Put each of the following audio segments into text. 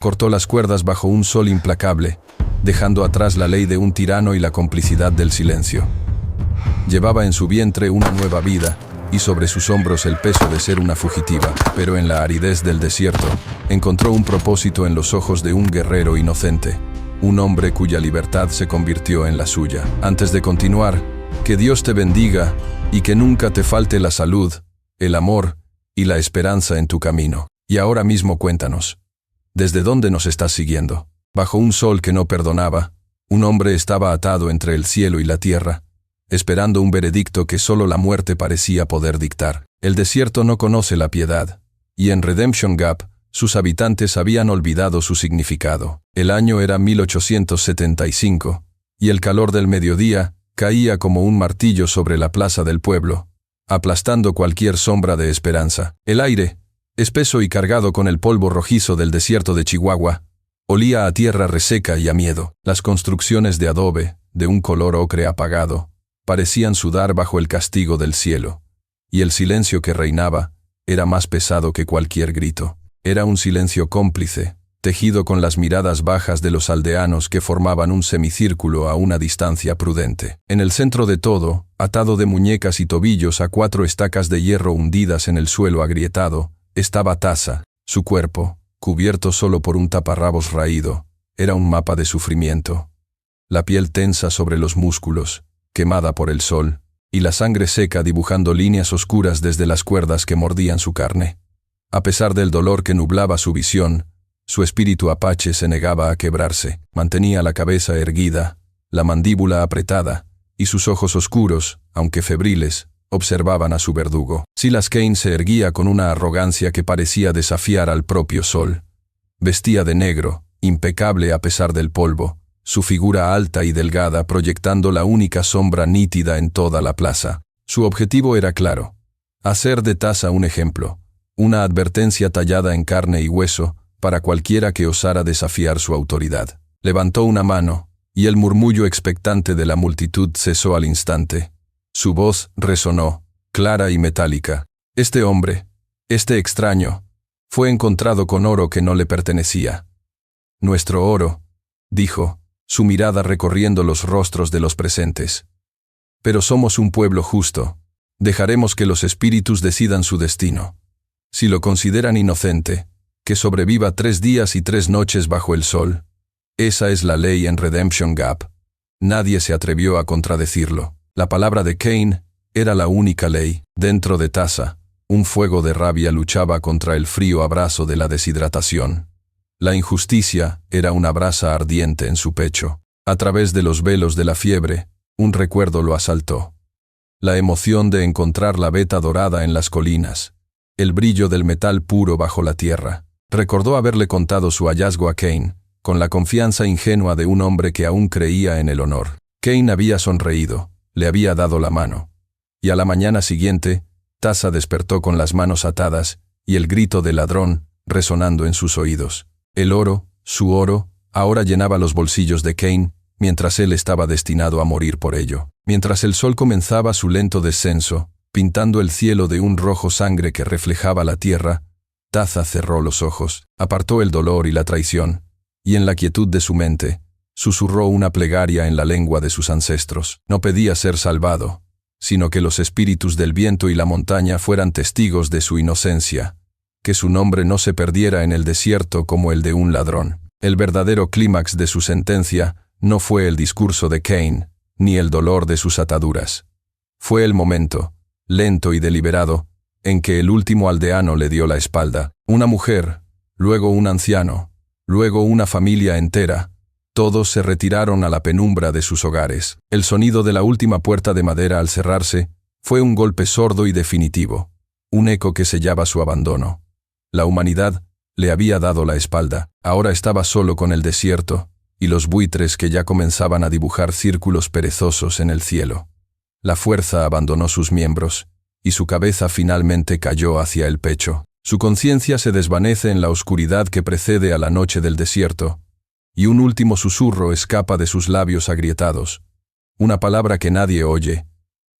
Cortó las cuerdas bajo un sol implacable, dejando atrás la ley de un tirano y la complicidad del silencio. Llevaba en su vientre una nueva vida, y sobre sus hombros el peso de ser una fugitiva, pero en la aridez del desierto, encontró un propósito en los ojos de un guerrero inocente, un hombre cuya libertad se convirtió en la suya. Antes de continuar, que Dios te bendiga, y que nunca te falte la salud, el amor y la esperanza en tu camino. Y ahora mismo cuéntanos, ¿desde dónde nos estás siguiendo? Bajo un sol que no perdonaba, un hombre estaba atado entre el cielo y la tierra, esperando un veredicto que solo la muerte parecía poder dictar. El desierto no conoce la piedad, y en Redemption Gap, sus habitantes habían olvidado su significado. El año era 1875, y el calor del mediodía caía como un martillo sobre la plaza del pueblo, aplastando cualquier sombra de esperanza. El aire, espeso y cargado con el polvo rojizo del desierto de Chihuahua, olía a tierra reseca y a miedo. Las construcciones de adobe, de un color ocre apagado, parecían sudar bajo el castigo del cielo, y el silencio que reinaba era más pesado que cualquier grito. Era un silencio cómplice, tejido con las miradas bajas de los aldeanos que formaban un semicírculo a una distancia prudente. En el centro de todo, atado de muñecas y tobillos a 4 estacas de hierro hundidas en el suelo agrietado, estaba Taza. Su cuerpo, cubierto solo por un taparrabos raído, era un mapa de sufrimiento. La piel tensa sobre los músculos, quemada por el sol, y la sangre seca dibujando líneas oscuras desde las cuerdas que mordían su carne. A pesar del dolor que nublaba su visión, su espíritu apache se negaba a quebrarse. Mantenía la cabeza erguida, la mandíbula apretada, y sus ojos oscuros, aunque febriles, observaban a su verdugo. Silas Kane se erguía con una arrogancia que parecía desafiar al propio sol. Vestía de negro, impecable a pesar del polvo, su figura alta y delgada proyectando la única sombra nítida en toda la plaza. Su objetivo era claro: hacer de Taza un ejemplo, una advertencia tallada en carne y hueso para cualquiera que osara desafiar su autoridad. Levantó una mano, y el murmullo expectante de la multitud cesó al instante. Su voz resonó, clara y metálica. Este hombre, este extraño, fue encontrado con oro que no le pertenecía. Nuestro oro, dijo, su mirada recorriendo los rostros de los presentes. Pero somos un pueblo justo. Dejaremos que los espíritus decidan su destino. Si lo consideran inocente, que sobreviva 3 días y 3 noches bajo el sol. Esa es la ley en Redemption Gap. Nadie se atrevió a contradecirlo. La palabra de Kane era la única ley. Dentro de Taza, un fuego de rabia luchaba contra el frío abrazo de la deshidratación. La injusticia era una brasa ardiente en su pecho. A través de los velos de la fiebre, un recuerdo lo asaltó. La emoción de encontrar la veta dorada en las colinas, el brillo del metal puro bajo la tierra. Recordó haberle contado su hallazgo a Kane, con la confianza ingenua de un hombre que aún creía en el honor. Kane había sonreído, le había dado la mano. Y a la mañana siguiente, Taza despertó con las manos atadas y el grito del ladrón resonando en sus oídos. El oro, su oro, ahora llenaba los bolsillos de Kane, mientras él estaba destinado a morir por ello. Mientras el sol comenzaba su lento descenso, pintando el cielo de un rojo sangre que reflejaba la tierra, Taza cerró los ojos, apartó el dolor y la traición, y en la quietud de su mente, susurró una plegaria en la lengua de sus ancestros. No pedía ser salvado, sino que los espíritus del viento y la montaña fueran testigos de su inocencia, que su nombre no se perdiera en el desierto como el de un ladrón. El verdadero clímax de su sentencia no fue el discurso de Kane, ni el dolor de sus ataduras. Fue el momento, lento y deliberado, en que el último aldeano le dio la espalda. Una mujer, luego un anciano, luego una familia entera. Todos se retiraron a la penumbra de sus hogares. El sonido de la última puerta de madera al cerrarse fue un golpe sordo y definitivo, un eco que sellaba su abandono. La humanidad le había dado la espalda. Ahora estaba solo con el desierto y los buitres que ya comenzaban a dibujar círculos perezosos en el cielo. La fuerza abandonó sus miembros, y su cabeza finalmente cayó hacia el pecho. Su conciencia se desvanece en la oscuridad que precede a la noche del desierto, y un último susurro escapa de sus labios agrietados. Una palabra que nadie oye.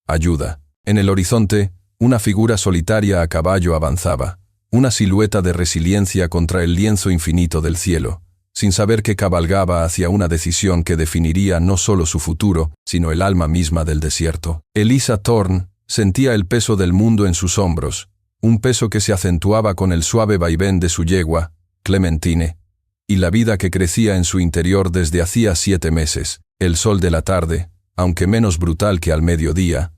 Ayuda. En el horizonte, una figura solitaria a caballo avanzaba, una silueta de resiliencia contra el lienzo infinito del cielo, sin saber que cabalgaba hacia una decisión que definiría no solo su futuro, sino el alma misma del desierto. Eliza Thorne sentía el peso del mundo en sus hombros, un peso que se acentuaba con el suave vaivén de su yegua, Clementine, y la vida que crecía en su interior desde hacía 7 meses. El sol de la tarde, aunque menos brutal que al mediodía,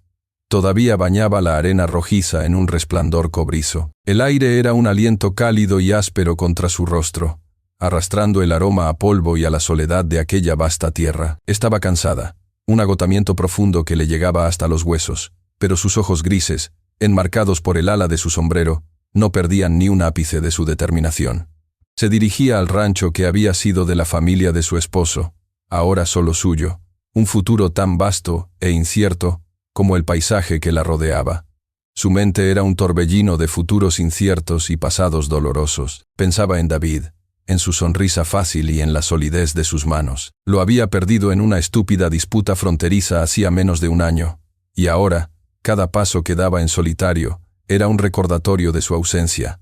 todavía bañaba la arena rojiza en un resplandor cobrizo. El aire era un aliento cálido y áspero contra su rostro, arrastrando el aroma a polvo y a la soledad de aquella vasta tierra. Estaba cansada, un agotamiento profundo que le llegaba hasta los huesos, pero sus ojos grises, enmarcados por el ala de su sombrero, no perdían ni un ápice de su determinación. Se dirigía al rancho que había sido de la familia de su esposo, ahora solo suyo, un futuro tan vasto e incierto como el paisaje que la rodeaba. Su mente era un torbellino de futuros inciertos y pasados dolorosos. Pensaba en David, en su sonrisa fácil y en la solidez de sus manos. Lo había perdido en una estúpida disputa fronteriza hacía menos de un año, y ahora, cada paso que daba en solitario, era un recordatorio de su ausencia.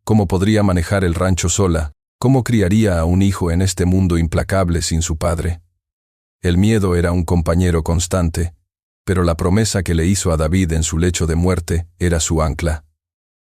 ¿Cómo podría manejar el rancho sola? ¿Cómo criaría a un hijo en este mundo implacable sin su padre? El miedo era un compañero constante, pero la promesa que le hizo a David en su lecho de muerte era su ancla.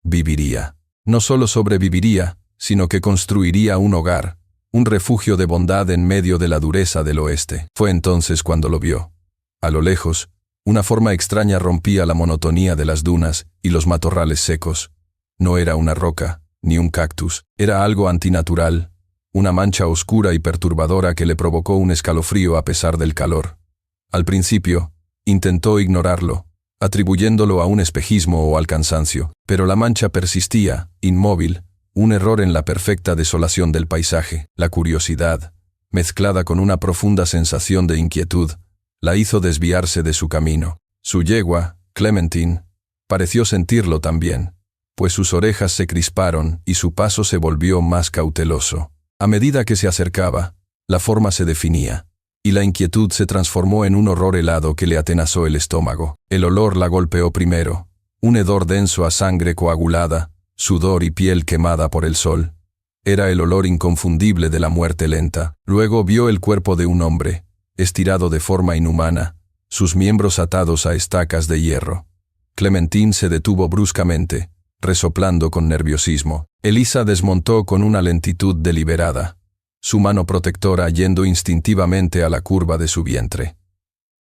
Viviría. No solo sobreviviría, sino que construiría un hogar, un refugio de bondad en medio de la dureza del oeste. Fue entonces cuando lo vio. A lo lejos, una forma extraña rompía la monotonía de las dunas y los matorrales secos. No era una roca, ni un cactus, era algo antinatural, una mancha oscura y perturbadora que le provocó un escalofrío a pesar del calor. Al principio, intentó ignorarlo, atribuyéndolo a un espejismo o al cansancio, pero la mancha persistía, inmóvil, un error en la perfecta desolación del paisaje. La curiosidad, mezclada con una profunda sensación de inquietud, la hizo desviarse de su camino. Su yegua, Clementine, pareció sentirlo también, pues sus orejas se crisparon y su paso se volvió más cauteloso. A medida que se acercaba, la forma se definía, y la inquietud se transformó en un horror helado que le atenazó el estómago. El olor la golpeó primero, un hedor denso a sangre coagulada, sudor y piel quemada por el sol. Era el olor inconfundible de la muerte lenta. Luego vio el cuerpo de un hombre, estirado de forma inhumana, sus miembros atados a estacas de hierro. Clementine se detuvo bruscamente, resoplando con nerviosismo. Eliza desmontó con una lentitud deliberada, su mano protectora yendo instintivamente a la curva de su vientre.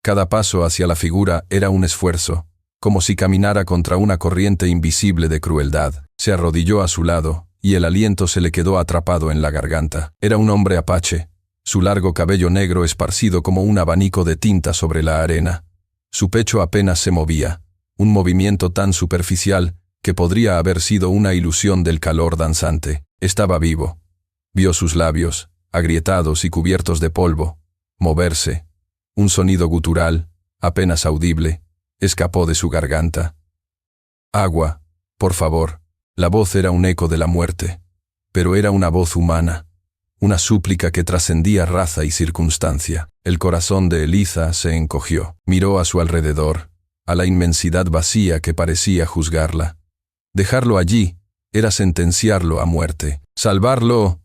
Cada paso hacia la figura era un esfuerzo, como si caminara contra una corriente invisible de crueldad. Se arrodilló a su lado, y el aliento se le quedó atrapado en la garganta. Era un hombre apache, su largo cabello negro esparcido como un abanico de tinta sobre la arena. Su pecho apenas se movía, un movimiento tan superficial que podría haber sido una ilusión del calor danzante. Estaba vivo. Vio sus labios, agrietados y cubiertos de polvo, moverse. Un sonido gutural, apenas audible, escapó de su garganta. «Agua, por favor». La voz era un eco de la muerte, pero era una voz humana, una súplica que trascendía raza y circunstancia. El corazón de Eliza se encogió. Miró a su alrededor, a la inmensidad vacía que parecía juzgarla. Dejarlo allí era sentenciarlo a muerte. Salvarlo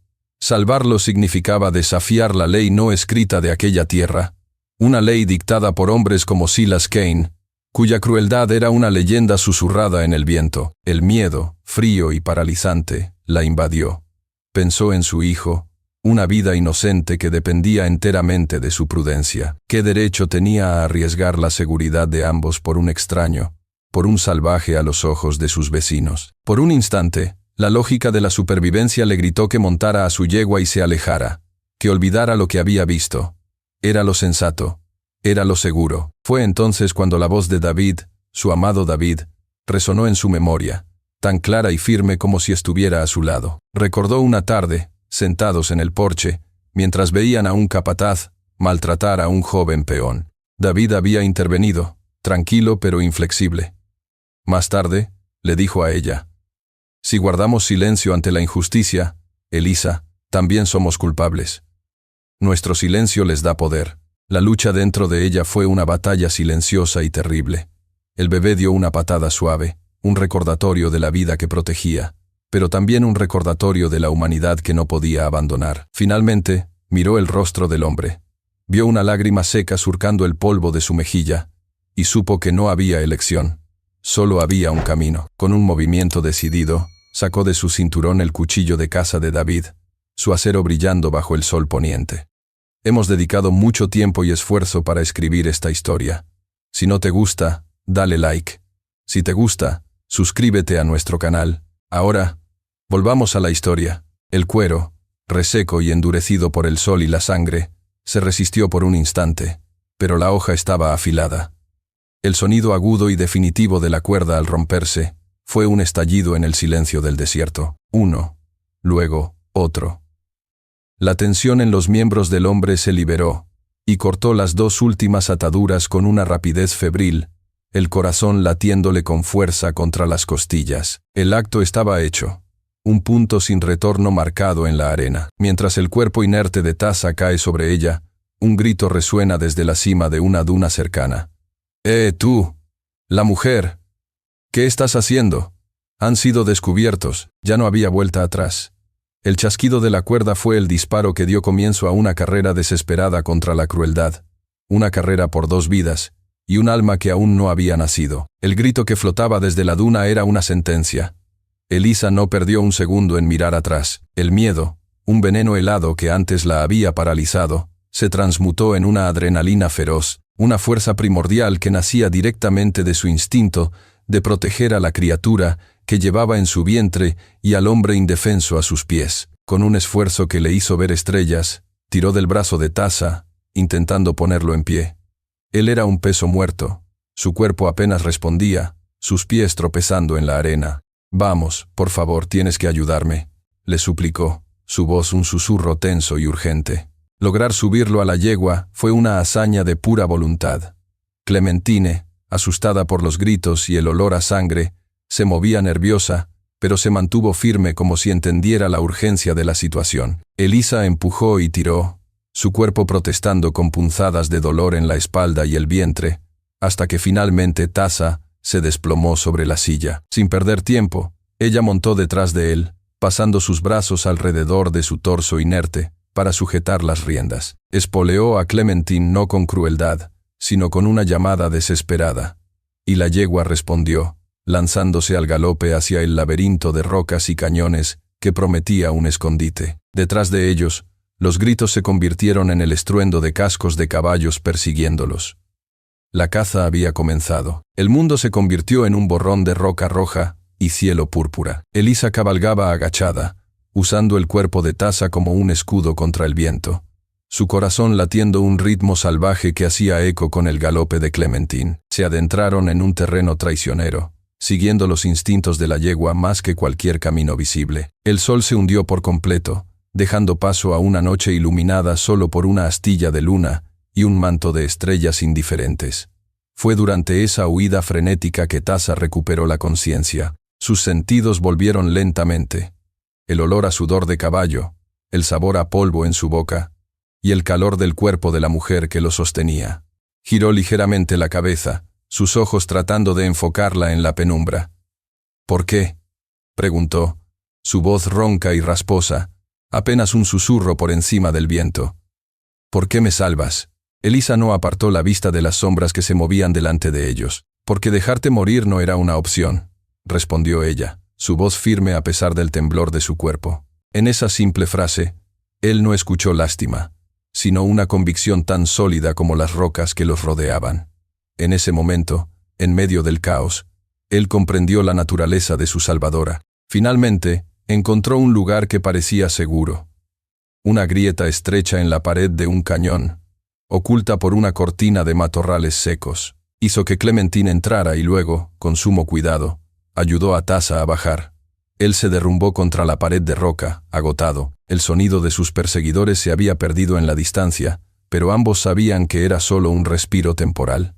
significaba desafiar la ley no escrita de aquella tierra, una ley dictada por hombres como Silas Kane, cuya crueldad era una leyenda susurrada en el viento. El miedo, frío y paralizante, la invadió. Pensó en su hijo, una vida inocente que dependía enteramente de su prudencia. ¿Qué derecho tenía a arriesgar la seguridad de ambos por un extraño, por un salvaje a los ojos de sus vecinos? Por un instante, la lógica de la supervivencia le gritó que montara a su yegua y se alejara, que olvidara lo que había visto. Era lo sensato, era lo seguro. Fue entonces cuando la voz de David, su amado David, resonó en su memoria, tan clara y firme como si estuviera a su lado. Recordó una tarde, sentados en el porche, mientras veían a un capataz maltratar a un joven peón. David había intervenido, tranquilo pero inflexible. Más tarde, le dijo a ella: «Si guardamos silencio ante la injusticia, Eliza, también somos culpables. Nuestro silencio les da poder». La lucha dentro de ella fue una batalla silenciosa y terrible. El bebé dio una patada suave, un recordatorio de la vida que protegía. pero también un recordatorio de la humanidad que no podía abandonar. Finalmente, miró el rostro del hombre. Vio una lágrima seca surcando el polvo de su mejilla, y supo que no había elección. Solo había un camino. Con un movimiento decidido, sacó de su cinturón el cuchillo de caza de David, su acero brillando bajo el sol poniente. Hemos dedicado mucho tiempo y esfuerzo para escribir esta historia. Si no te gusta, dale like. Si te gusta, suscríbete a nuestro canal. Ahora, volvamos a la historia. El cuero, reseco y endurecido por el sol y la sangre, se resistió por un instante, pero la hoja estaba afilada. El sonido agudo y definitivo de la cuerda al romperse fue un estallido en el silencio del desierto. Uno, luego, otro. La tensión en los miembros del hombre se liberó, y cortó las dos últimas ataduras con una rapidez febril, el corazón latiéndole con fuerza contra las costillas. El acto estaba hecho. Un punto sin retorno marcado en la arena. Mientras el cuerpo inerte de Taza cae sobre ella, un grito resuena desde la cima de una duna cercana. Tú, la mujer, ¿qué estás haciendo? Han sido descubiertos, ya no había vuelta atrás. El chasquido de la cuerda fue el disparo que dio comienzo a una carrera desesperada contra la crueldad, una carrera por dos vidas, y un alma que aún no había nacido. El grito que flotaba desde la duna era una sentencia. Elisa no perdió un segundo en mirar atrás. El miedo, un veneno helado que antes la había paralizado, se transmutó en una adrenalina feroz, una fuerza primordial que nacía directamente de su instinto de proteger a la criatura que llevaba en su vientre y al hombre indefenso a sus pies. Con un esfuerzo que le hizo ver estrellas, tiró del brazo de Taza, intentando ponerlo en pie. Él era un peso muerto. Su cuerpo apenas respondía, sus pies tropezando en la arena. «Vamos, por favor, tienes que ayudarme», le suplicó, su voz un susurro tenso y urgente. Lograr subirlo a la yegua fue una hazaña de pura voluntad. Clementine, asustada por los gritos y el olor a sangre, se movía nerviosa, pero se mantuvo firme como si entendiera la urgencia de la situación. Elisa empujó y tiró, su cuerpo protestando con punzadas de dolor en la espalda y el vientre, hasta que finalmente Taza se desplomó sobre la silla. Sin perder tiempo, ella montó detrás de él, pasando sus brazos alrededor de su torso inerte, para sujetar las riendas. Espoleó a Clementine no con crueldad, sino con una llamada desesperada. Y la yegua respondió, lanzándose al galope hacia el laberinto de rocas y cañones que prometía un escondite. Detrás de ellos, los gritos se convirtieron en el estruendo de cascos de caballos persiguiéndolos. La caza había comenzado. El mundo se convirtió en un borrón de roca roja y cielo púrpura. Elisa cabalgaba agachada, usando el cuerpo de Taza como un escudo contra el viento, su corazón latiendo un ritmo salvaje que hacía eco con el galope de Clementine. Se adentraron en un terreno traicionero, siguiendo los instintos de la yegua más que cualquier camino visible. El sol se hundió por completo, dejando paso a una noche iluminada solo por una astilla de luna y un manto de estrellas indiferentes. Fue durante esa huida frenética que Taza recuperó la conciencia. Sus sentidos volvieron lentamente. El olor a sudor de caballo, el sabor a polvo en su boca, y el calor del cuerpo de la mujer que lo sostenía. Giró ligeramente la cabeza, sus ojos tratando de enfocarla en la penumbra. «¿Por qué?», preguntó, su voz ronca y rasposa, apenas un susurro por encima del viento. «¿Por qué me salvas?». Elisa no apartó la vista de las sombras que se movían delante de ellos. «Porque dejarte morir no era una opción», respondió ella, su voz firme a pesar del temblor de su cuerpo. En esa simple frase, él no escuchó lástima, sino una convicción tan sólida como las rocas que los rodeaban. En ese momento, en medio del caos, él comprendió la naturaleza de su salvadora. Finalmente, encontró un lugar que parecía seguro. Una grieta estrecha en la pared de un cañón, oculta por una cortina de matorrales secos, hizo que Clementine entrara y luego, con sumo cuidado, ayudó a Taza a bajar. Él se derrumbó contra la pared de roca, agotado. El sonido de sus perseguidores se había perdido en la distancia, pero ambos sabían que era solo un respiro temporal.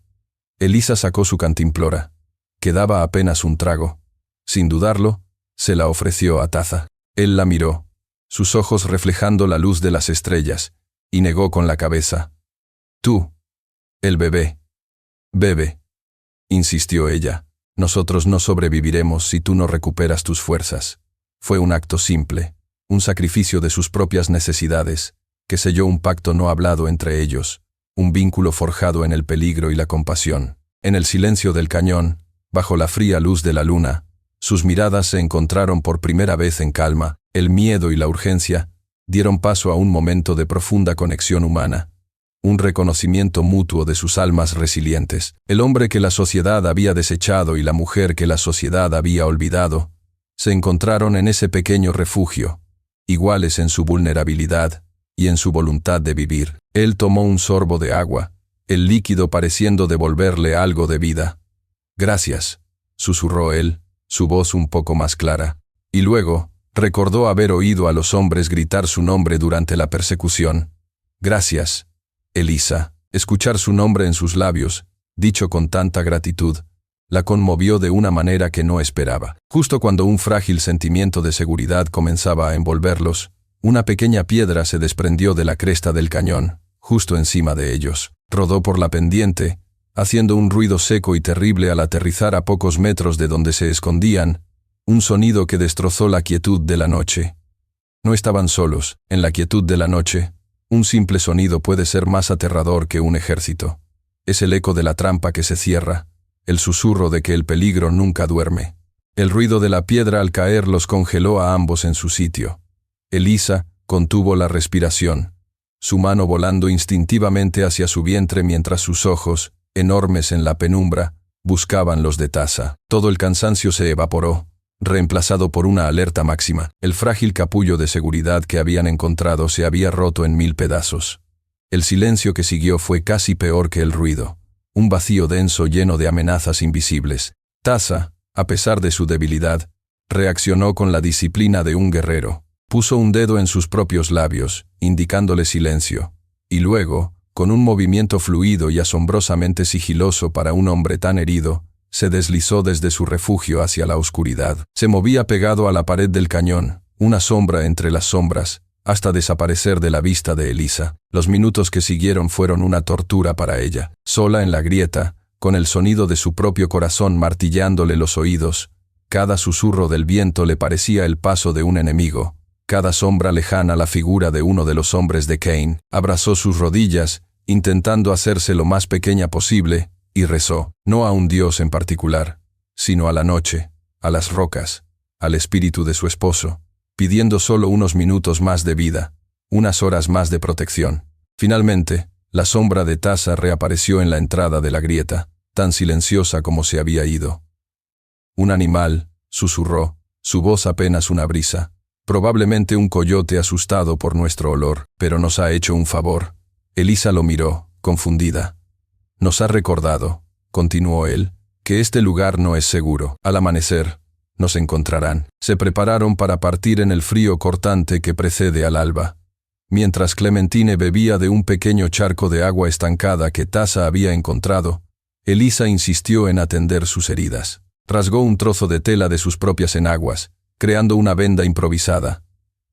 Elisa sacó su cantimplora. Quedaba apenas un trago. Sin dudarlo, se la ofreció a Taza. Él la miró, sus ojos reflejando la luz de las estrellas, y negó con la cabeza. «Tú, el bebé. Bebe», insistió ella. «Nosotros no sobreviviremos si tú no recuperas tus fuerzas». Fue un acto simple, un sacrificio de sus propias necesidades, que selló un pacto no hablado entre ellos, un vínculo forjado en el peligro y la compasión. En el silencio del cañón, bajo la fría luz de la luna, sus miradas se encontraron por primera vez en calma. El miedo y la urgencia dieron paso a un momento de profunda conexión humana, un reconocimiento mutuo de sus almas resilientes. El hombre que la sociedad había desechado y la mujer que la sociedad había olvidado, se encontraron en ese pequeño refugio, iguales en su vulnerabilidad y en su voluntad de vivir. Él tomó un sorbo de agua, el líquido pareciendo devolverle algo de vida. «Gracias», susurró él, su voz un poco más clara, y luego recordó haber oído a los hombres gritar su nombre durante la persecución. «Gracias, Elisa». Escuchar su nombre en sus labios, dicho con tanta gratitud, la conmovió de una manera que no esperaba. Justo cuando un frágil sentimiento de seguridad comenzaba a envolverlos, una pequeña piedra se desprendió de la cresta del cañón, justo encima de ellos. Rodó por la pendiente, haciendo un ruido seco y terrible al aterrizar a pocos metros de donde se escondían, un sonido que destrozó la quietud de la noche. No estaban solos. En la quietud de la noche, un simple sonido puede ser más aterrador que un ejército. Es el eco de la trampa que se cierra, el susurro de que el peligro nunca duerme. El ruido de la piedra al caer los congeló a ambos en su sitio. Elisa contuvo la respiración, su mano volando instintivamente hacia su vientre mientras sus ojos, enormes en la penumbra, buscaban los de Tasa. Todo el cansancio se evaporó, reemplazado por una alerta máxima. El frágil capullo de seguridad que habían encontrado se había roto en 1000 pedazos. El silencio que siguió fue casi peor que el ruido, un vacío denso lleno de amenazas invisibles. Tasa, a pesar de su debilidad, reaccionó con la disciplina de un guerrero. Puso un dedo en sus propios labios, indicándole silencio, y luego, con un movimiento fluido y asombrosamente sigiloso para un hombre tan herido, se deslizó desde su refugio hacia la oscuridad. Se movía pegado a la pared del cañón, una sombra entre las sombras, hasta desaparecer de la vista de Elisa. Los minutos que siguieron fueron una tortura para ella. Sola en la grieta, con el sonido de su propio corazón martillándole los oídos, cada susurro del viento le parecía el paso de un enemigo. Cada sombra lejana la figura de uno de los hombres de Cain. Abrazó sus rodillas, intentando hacerse lo más pequeña posible, y rezó, no a un dios en particular, sino a la noche, a las rocas, al espíritu de su esposo, pidiendo solo unos minutos más de vida, unas horas más de protección. Finalmente, la sombra de Tasa reapareció en la entrada de la grieta, tan silenciosa como se había ido. «Un animal», susurró, su voz apenas una brisa. «Probablemente un coyote asustado por nuestro olor, pero nos ha hecho un favor». Elisa lo miró, confundida. «Nos ha recordado», continuó él, «que este lugar no es seguro. Al amanecer, nos encontrarán». Se prepararon para partir en el frío cortante que precede al alba. Mientras Clementine bebía de un pequeño charco de agua estancada que Tasa había encontrado, Elisa insistió en atender sus heridas. Rasgó un trozo de tela de sus propias enaguas, creando una venda improvisada.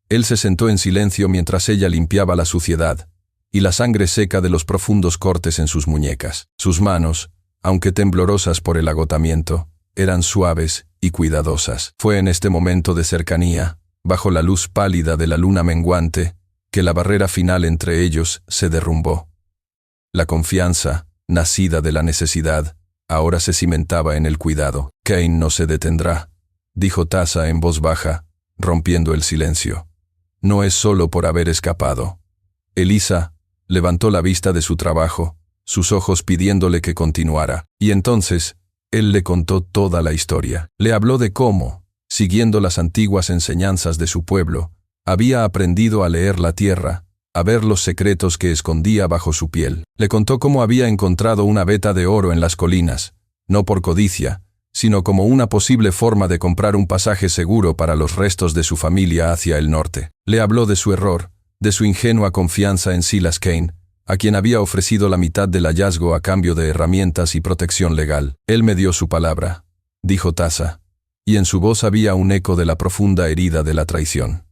Él se sentó en silencio mientras ella limpiaba la suciedad y la sangre seca de los profundos cortes en sus muñecas. Sus manos, aunque temblorosas por el agotamiento, eran suaves y cuidadosas. Fue en este momento de cercanía, bajo la luz pálida de la luna menguante, que la barrera final entre ellos se derrumbó. La confianza, nacida de la necesidad, ahora se cimentaba en el cuidado. «Cain no se detendrá», dijo Tasa en voz baja, rompiendo el silencio. «No es solo por haber escapado». Elisa levantó la vista de su trabajo, sus ojos pidiéndole que continuara, y entonces él le contó toda la historia. Le habló de cómo, siguiendo las antiguas enseñanzas de su pueblo, había aprendido a leer la tierra, a ver los secretos que escondía bajo su piel. Le contó cómo había encontrado una veta de oro en las colinas, no por codicia, sino como una posible forma de comprar un pasaje seguro para los restos de su familia hacia el norte. Le habló de su error, de su ingenua confianza en Silas Cain, a quien había ofrecido la mitad del hallazgo a cambio de herramientas y protección legal. «Él me dio su palabra», dijo Tasa, y en su voz había un eco de la profunda herida de la traición.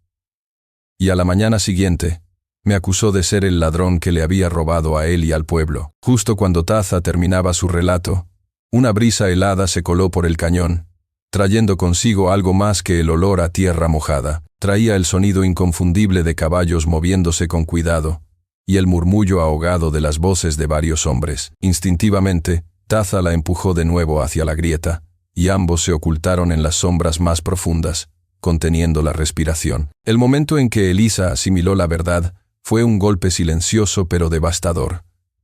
«Y a la mañana siguiente, me acusó de ser el ladrón que le había robado a él y al pueblo». Justo cuando Tasa terminaba su relato, una brisa helada se coló por el cañón, trayendo consigo algo más que el olor a tierra mojada. Traía el sonido inconfundible de caballos moviéndose con cuidado, y el murmullo ahogado de las voces de varios hombres. Instintivamente, Taza la empujó de nuevo hacia la grieta, y ambos se ocultaron en las sombras más profundas, conteniendo la respiración. El momento en que Elisa asimiló la verdad fue un golpe silencioso pero devastador.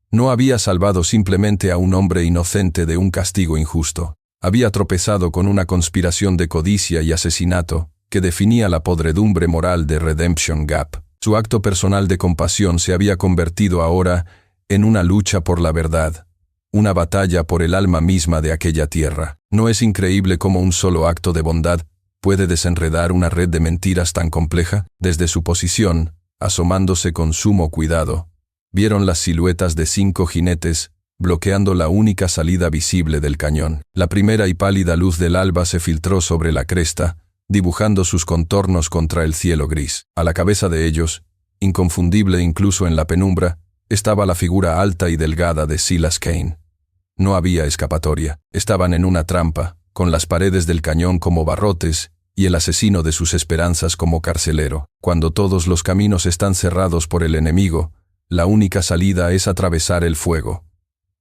No había salvado simplemente a un hombre inocente de un castigo injusto. Había tropezado con una conspiración de codicia y asesinato que definía la podredumbre moral de Redemption Gap. Su acto personal de compasión se había convertido ahora en una lucha por la verdad, una batalla por el alma misma de aquella tierra. ¿No es increíble cómo un solo acto de bondad puede desenredar una red de mentiras tan compleja? Desde su posición, asomándose con sumo cuidado, vieron las siluetas de 5 jinetes bloqueando la única salida visible del cañón. La primera y pálida luz del alba se filtró sobre la cresta, dibujando sus contornos contra el cielo gris. A la cabeza de ellos, inconfundible incluso en la penumbra, estaba la figura alta y delgada de Silas Kane. No había escapatoria. Estaban en una trampa, con las paredes del cañón como barrotes y el asesino de sus esperanzas como carcelero. Cuando todos los caminos están cerrados por el enemigo, la única salida es atravesar el fuego.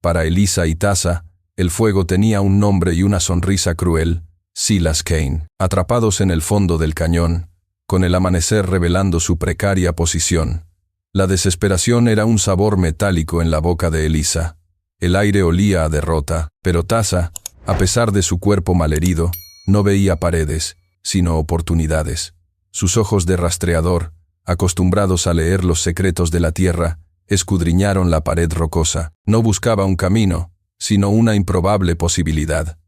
Para Elisa y Taza, el fuego tenía un nombre y una sonrisa cruel: Silas Kane. Atrapados en el fondo del cañón, con el amanecer revelando su precaria posición, la desesperación era un sabor metálico en la boca de Elisa. El aire olía a derrota, pero Taza, a pesar de su cuerpo malherido, no veía paredes, sino oportunidades. Sus ojos de rastreador, acostumbrados a leer los secretos de la tierra, escudriñaron la pared rocosa. No buscaba un camino, sino una improbable posibilidad.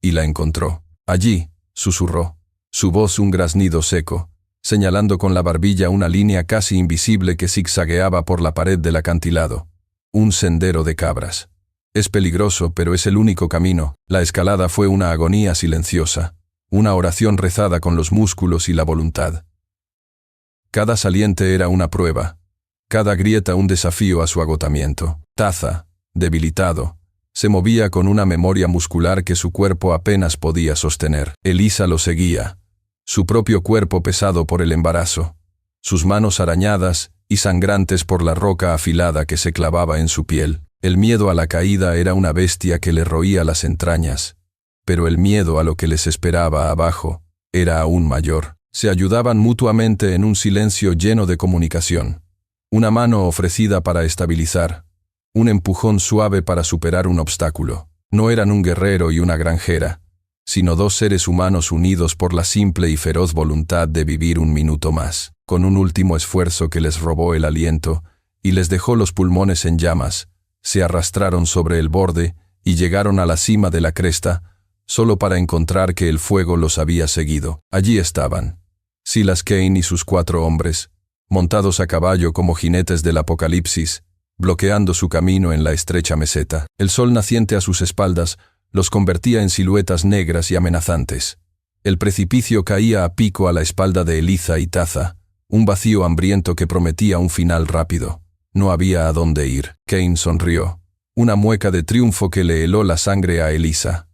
Y la encontró. Allí, susurró, su voz un graznido seco, señalando con la barbilla una línea casi invisible que zigzagueaba por la pared del acantilado. Un sendero de cabras. Es peligroso, pero es el único camino. La escalada fue una agonía silenciosa, una oración rezada con los músculos y la voluntad. Cada saliente era una prueba, cada grieta un desafío a su agotamiento. Taza, debilitado, se movía con una memoria muscular que su cuerpo apenas podía sostener. Elisa lo seguía, su propio cuerpo pesado por el embarazo, sus manos arañadas y sangrantes por la roca afilada que se clavaba en su piel. El miedo a la caída era una bestia que le roía las entrañas, pero el miedo a lo que les esperaba abajo era aún mayor. Se ayudaban mutuamente en un silencio lleno de comunicación. Una mano ofrecida para estabilizar, un empujón suave para superar un obstáculo. No eran un guerrero y una granjera, sino 2 seres humanos unidos por la simple y feroz voluntad de vivir un minuto más. Con un último esfuerzo que les robó el aliento y les dejó los pulmones en llamas, se arrastraron sobre el borde y llegaron a la cima de la cresta, solo para encontrar que el fuego los había seguido. Allí estaban, Silas Kane y sus 4 hombres, montados a caballo como jinetes del apocalipsis, bloqueando su camino en la estrecha meseta. El sol naciente a sus espaldas los convertía en siluetas negras y amenazantes. El precipicio caía a pico a la espalda de Elisa y Taza, un vacío hambriento que prometía un final rápido. No había a dónde ir. Kane sonrió, una mueca de triunfo que le heló la sangre a Elisa.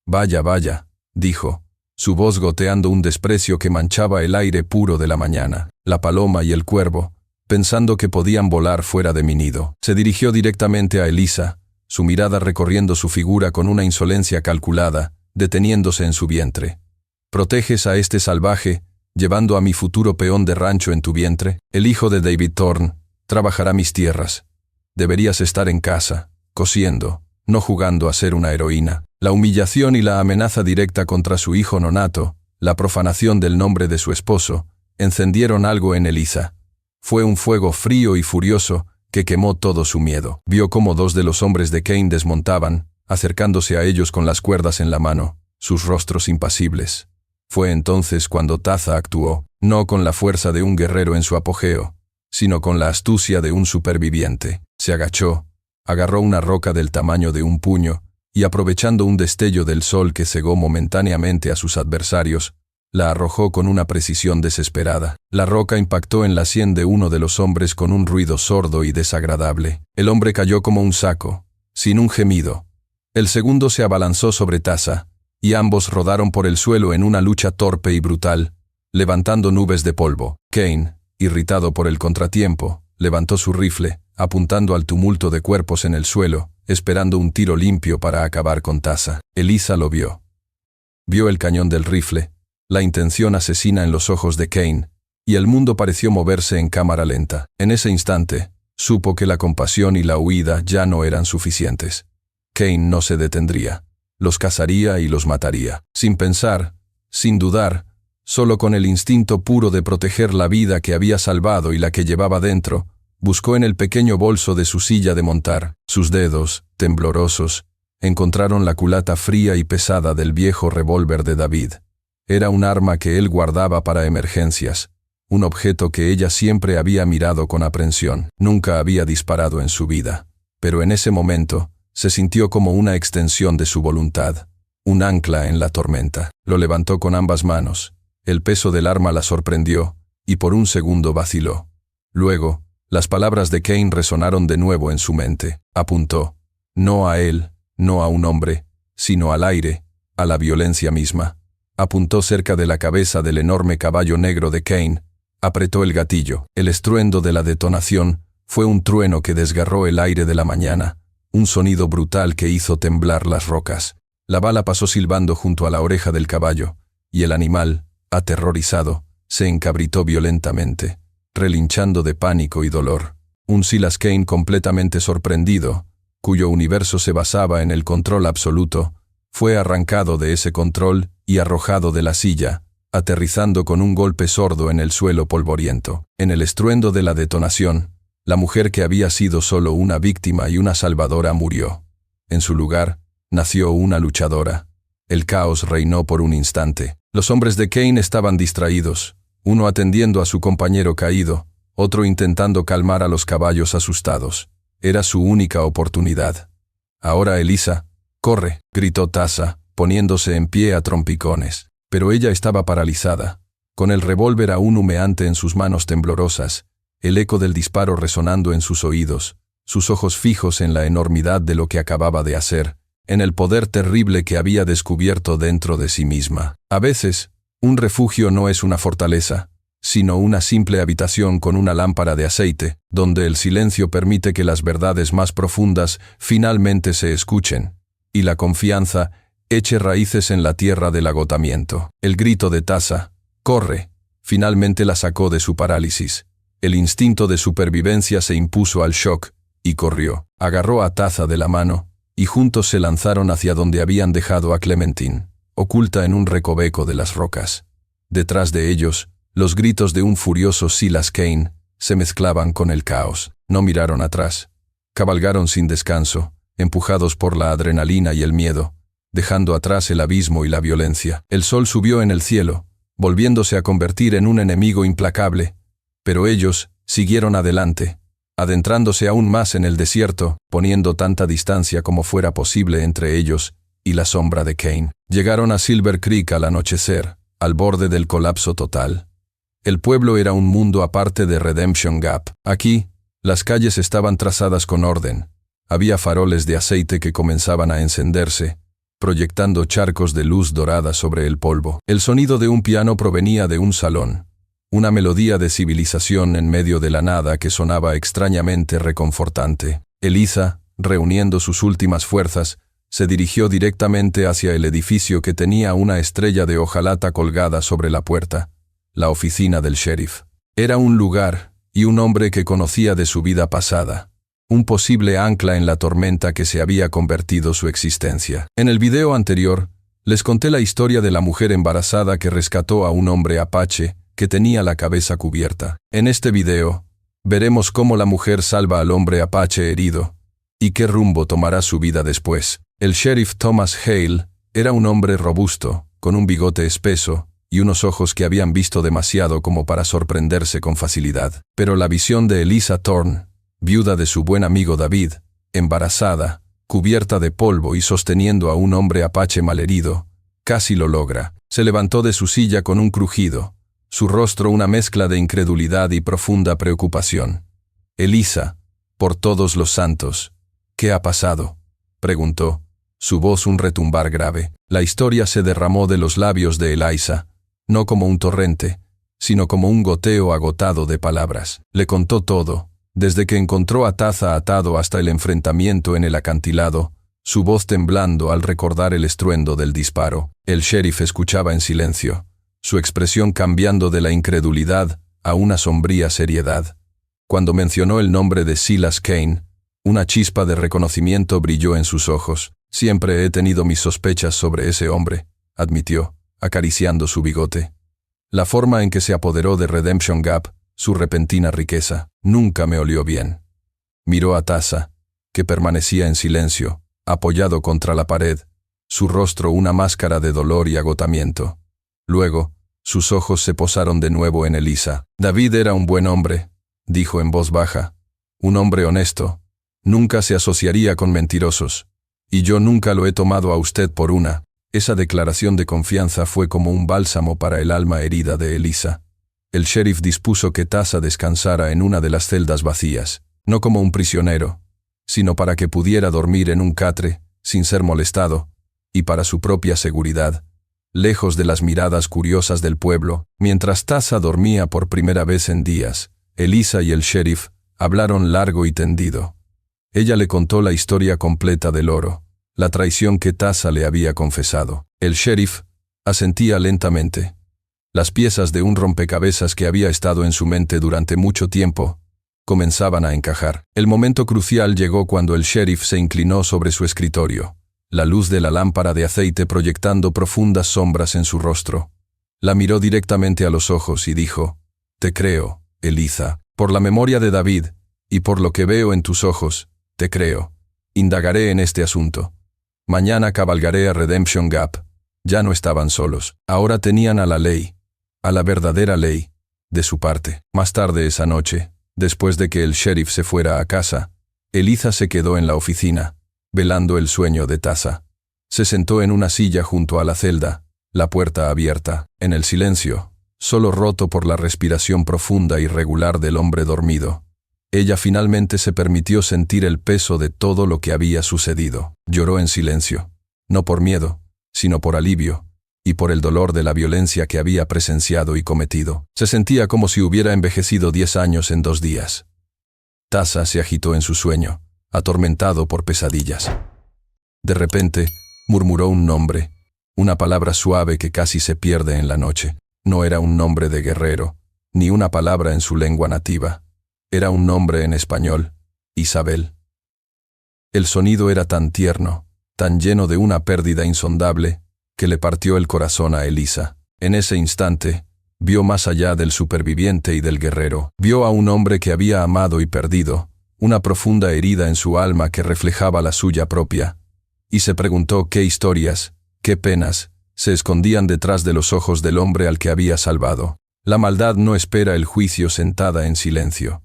«Vaya, vaya», dijo, su voz goteando un desprecio que manchaba el aire puro de la mañana. La paloma y el cuervo, pensando que podían volar fuera de mi nido. Se dirigió directamente a Elisa, su mirada recorriendo su figura con una insolencia calculada, deteniéndose en su vientre. «¿Proteges a este salvaje, llevando a mi futuro peón de rancho en tu vientre? El hijo de David Thorne trabajará mis tierras. Deberías estar en casa, cosiendo, no jugando a ser una heroína». La humillación y la amenaza directa contra su hijo nonato, la profanación del nombre de su esposo, encendieron algo en Elisa. Fue un fuego frío y furioso que quemó todo su miedo. Vio cómo 2 de los hombres de Kane desmontaban, acercándose a ellos con las cuerdas en la mano, sus rostros impasibles. Fue entonces cuando Taza actuó, no con la fuerza de un guerrero en su apogeo, sino con la astucia de un superviviente. Se agachó, agarró una roca del tamaño de un puño, y aprovechando un destello del sol que cegó momentáneamente a sus adversarios, la arrojó con una precisión desesperada. La roca impactó en la sien de uno de los hombres con un ruido sordo y desagradable. El hombre cayó como un saco, sin un gemido. El segundo se abalanzó sobre Taza, y ambos rodaron por el suelo en una lucha torpe y brutal, levantando nubes de polvo. Kane, irritado por el contratiempo, levantó su rifle, apuntando al tumulto de cuerpos en el suelo, esperando un tiro limpio para acabar con Tasa. Elisa lo vio. Vio el cañón del rifle, la intención asesina en los ojos de Kane, y el mundo pareció moverse en cámara lenta. En ese instante, supo que la compasión y la huida ya no eran suficientes. Kane no se detendría. Los cazaría y los mataría. Sin pensar, sin dudar, solo con el instinto puro de proteger la vida que había salvado y la que llevaba dentro, buscó en el pequeño bolso de su silla de montar. Sus dedos, temblorosos, encontraron la culata fría y pesada del viejo revólver de David. Era un arma que él guardaba para emergencias, un objeto que ella siempre había mirado con aprensión. Nunca había disparado en su vida, pero en ese momento se sintió como una extensión de su voluntad, un ancla en la tormenta. Lo levantó con ambas manos, el peso del arma la sorprendió, y por un segundo vaciló. Luego, las palabras de Kane resonaron de nuevo en su mente. Apuntó, no a él, no a un hombre, sino al aire, a la violencia misma. Apuntó cerca de la cabeza del enorme caballo negro de Kane, apretó el gatillo. El estruendo de la detonación fue un trueno que desgarró el aire de la mañana, un sonido brutal que hizo temblar las rocas. La bala pasó silbando junto a la oreja del caballo, y el animal, aterrorizado, se encabritó violentamente, relinchando de pánico y dolor. Un Silas Kane completamente sorprendido, cuyo universo se basaba en el control absoluto, fue arrancado de ese control y arrojado de la silla, aterrizando con un golpe sordo en el suelo polvoriento. En el estruendo de la detonación, la mujer que había sido solo una víctima y una salvadora murió. En su lugar, nació una luchadora. El caos reinó por un instante. Los hombres de Kane estaban distraídos, uno atendiendo a su compañero caído, otro intentando calmar a los caballos asustados. Era su única oportunidad. Ahora Elisa, corre, gritó Tasa, poniéndose en pie a trompicones. Pero ella estaba paralizada, con el revólver aún humeante en sus manos temblorosas, el eco del disparo resonando en sus oídos, sus ojos fijos en la enormidad de lo que acababa de hacer, en el poder terrible que había descubierto dentro de sí misma. A veces, un refugio no es una fortaleza, sino una simple habitación con una lámpara de aceite, donde el silencio permite que las verdades más profundas finalmente se escuchen, y la confianza eche raíces en la tierra del agotamiento. El grito de Tasa, «¡Corre!», finalmente la sacó de su parálisis. El instinto de supervivencia se impuso al shock, y corrió. Agarró a Tasa de la mano, y juntos se lanzaron hacia donde habían dejado a Clementine, oculta en un recoveco de las rocas. Detrás de ellos, los gritos de un furioso Silas Kane se mezclaban con el caos. No miraron atrás. Cabalgaron sin descanso, empujados por la adrenalina y el miedo, dejando atrás el abismo y la violencia. El sol subió en el cielo, volviéndose a convertir en un enemigo implacable, pero ellos siguieron adelante, adentrándose aún más en el desierto, poniendo tanta distancia como fuera posible entre ellos y la sombra de Kane. Llegaron a Silver Creek al anochecer, al borde del colapso total. El pueblo era un mundo aparte de Redemption Gap. Aquí, las calles estaban trazadas con orden. Había faroles de aceite que comenzaban a encenderse, proyectando charcos de luz dorada sobre el polvo. El sonido de un piano provenía de un salón, una melodía de civilización en medio de la nada que sonaba extrañamente reconfortante. Elisa, reuniendo sus últimas fuerzas, se dirigió directamente hacia el edificio que tenía una estrella de hojalata colgada sobre la puerta, la oficina del sheriff. Era un lugar y un hombre que conocía de su vida pasada, un posible ancla en la tormenta que se había convertido su existencia. En el video anterior, les conté la historia de la mujer embarazada que rescató a un hombre apache que tenía la cabeza cubierta. En este video, veremos cómo la mujer salva al hombre apache herido y qué rumbo tomará su vida después. El sheriff Thomas Hale era un hombre robusto, con un bigote espeso y unos ojos que habían visto demasiado como para sorprenderse con facilidad. Pero la visión de Elisa Thorne, viuda de su buen amigo David, embarazada, cubierta de polvo y sosteniendo a un hombre apache malherido, casi lo logra. Se levantó de su silla con un crujido, su rostro una mezcla de incredulidad y profunda preocupación. «Elisa, por todos los santos, ¿qué ha pasado?», preguntó, su voz un retumbar grave. La historia se derramó de los labios de Eliza, no como un torrente, sino como un goteo agotado de palabras. Le contó todo, desde que encontró a Taza atado hasta el enfrentamiento en el acantilado, su voz temblando al recordar el estruendo del disparo. El sheriff escuchaba en silencio, su expresión cambiando de la incredulidad a una sombría seriedad. Cuando mencionó el nombre de Silas Kane, una chispa de reconocimiento brilló en sus ojos. «Siempre he tenido mis sospechas sobre ese hombre», admitió, acariciando su bigote. La forma en que se apoderó de Redemption Gap, su repentina riqueza, nunca me olió bien. Miró a Taza, que permanecía en silencio, apoyado contra la pared, su rostro una máscara de dolor y agotamiento. Luego, sus ojos se posaron de nuevo en Eliza. «David era un buen hombre», dijo en voz baja. «Un hombre honesto. Nunca se asociaría con mentirosos. Y yo nunca lo he tomado a usted por una». Esa declaración de confianza fue como un bálsamo para el alma herida de Eliza. El sheriff dispuso que Taza descansara en una de las celdas vacías, no como un prisionero, sino para que pudiera dormir en un catre, sin ser molestado, y para su propia seguridad, lejos de las miradas curiosas del pueblo. Mientras Taza dormía por primera vez en días, Eliza y el sheriff hablaron largo y tendido. Ella le contó la historia completa del oro, la traición que Taza le había confesado. El sheriff asentía lentamente. Las piezas de un rompecabezas que había estado en su mente durante mucho tiempo comenzaban a encajar. El momento crucial llegó cuando el sheriff se inclinó sobre su escritorio, la luz de la lámpara de aceite proyectando profundas sombras en su rostro. La miró directamente a los ojos y dijo: «Te creo, Eliza, por la memoria de David, y por lo que veo en tus ojos, te creo. Indagaré en este asunto. Mañana cabalgaré a Redemption Gap». Ya no estaban solos. Ahora tenían a la ley, a la verdadera ley, de su parte. Más tarde esa noche, después de que el sheriff se fuera a casa, Eliza se quedó en la oficina, velando el sueño de Taza. Se sentó en una silla junto a la celda, la puerta abierta. En el silencio, solo roto por la respiración profunda y regular del hombre dormido, ella finalmente se permitió sentir el peso de todo lo que había sucedido. Lloró en silencio, no por miedo, sino por alivio, y por el dolor de la violencia que había presenciado y cometido. Se sentía como si hubiera envejecido 10 años en 2 días. Taza se agitó en su sueño, atormentado por pesadillas. De repente, murmuró un nombre, una palabra suave que casi se pierde en la noche. No era un nombre de guerrero, ni una palabra en su lengua nativa. Era un nombre en español: Isabel. El sonido era tan tierno, tan lleno de una pérdida insondable, que le partió el corazón a Eliza. En ese instante, vio más allá del superviviente y del guerrero. Vio a un hombre que había amado y perdido, una profunda herida en su alma que reflejaba la suya propia, y se preguntó qué historias, qué penas, se escondían detrás de los ojos del hombre al que había salvado. La maldad no espera el juicio sentada en silencio.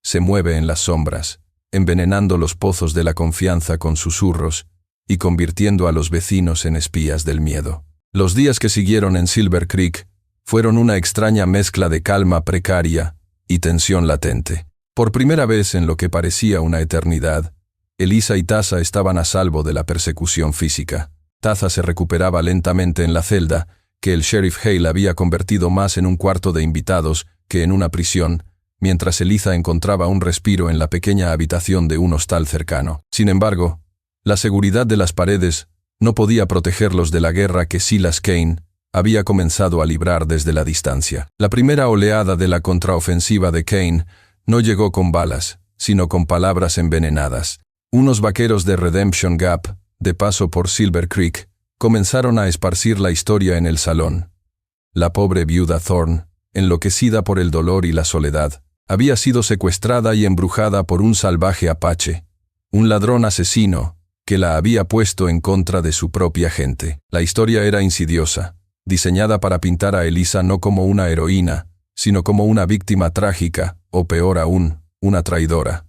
Se mueve en las sombras, envenenando los pozos de la confianza con susurros y convirtiendo a los vecinos en espías del miedo. Los días que siguieron en Silver Creek fueron una extraña mezcla de calma precaria y tensión latente. Por primera vez en lo que parecía una eternidad, Eliza y Taza estaban a salvo de la persecución física. Taza se recuperaba lentamente en la celda, que el sheriff Hale había convertido más en un cuarto de invitados que en una prisión, mientras Eliza encontraba un respiro en la pequeña habitación de un hostal cercano. Sin embargo, la seguridad de las paredes no podía protegerlos de la guerra que Silas Kane había comenzado a librar desde la distancia. La primera oleada de la contraofensiva de Kane no llegó con balas, sino con palabras envenenadas. Unos vaqueros de Redemption Gap, de paso por Silver Creek, comenzaron a esparcir la historia en el salón. La pobre viuda Thorne, enloquecida por el dolor y la soledad, había sido secuestrada y embrujada por un salvaje apache, un ladrón asesino, que la había puesto en contra de su propia gente. La historia era insidiosa, diseñada para pintar a Eliza no como una heroína, sino como una víctima trágica, o peor aún, una traidora.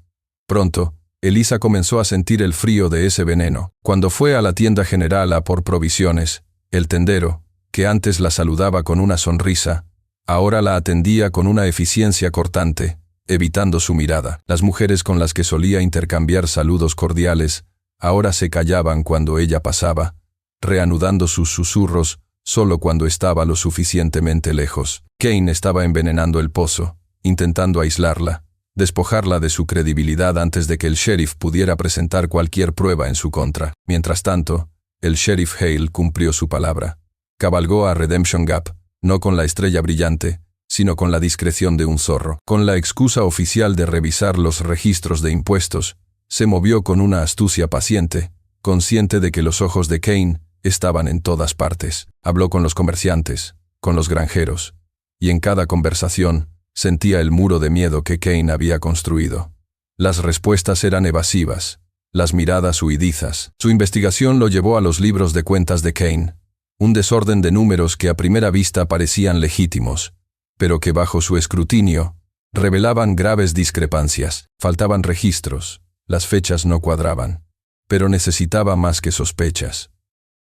Pronto, Eliza comenzó a sentir el frío de ese veneno. Cuando fue a la tienda general a por provisiones, el tendero, que antes la saludaba con una sonrisa, ahora la atendía con una eficiencia cortante, evitando su mirada. Las mujeres con las que solía intercambiar saludos cordiales, ahora se callaban cuando ella pasaba, reanudando sus susurros solo cuando estaba lo suficientemente lejos. Kane estaba envenenando el pozo, intentando aislarla, despojarla de su credibilidad antes de que el sheriff pudiera presentar cualquier prueba en su contra. Mientras tanto, el sheriff Hale cumplió su palabra. Cabalgó a Redemption Gap, no con la estrella brillante, sino con la discreción de un zorro. Con la excusa oficial de revisar los registros de impuestos, se movió con una astucia paciente, consciente de que los ojos de Kane estaban en todas partes. Habló con los comerciantes, con los granjeros, y en cada conversación sentía el muro de miedo que Kane había construido. Las respuestas eran evasivas, las miradas huidizas. Su investigación lo llevó a los libros de cuentas de Kane, un desorden de números que a primera vista parecían legítimos, pero que bajo su escrutinio revelaban graves discrepancias. Faltaban registros, las fechas no cuadraban, pero necesitaba más que sospechas.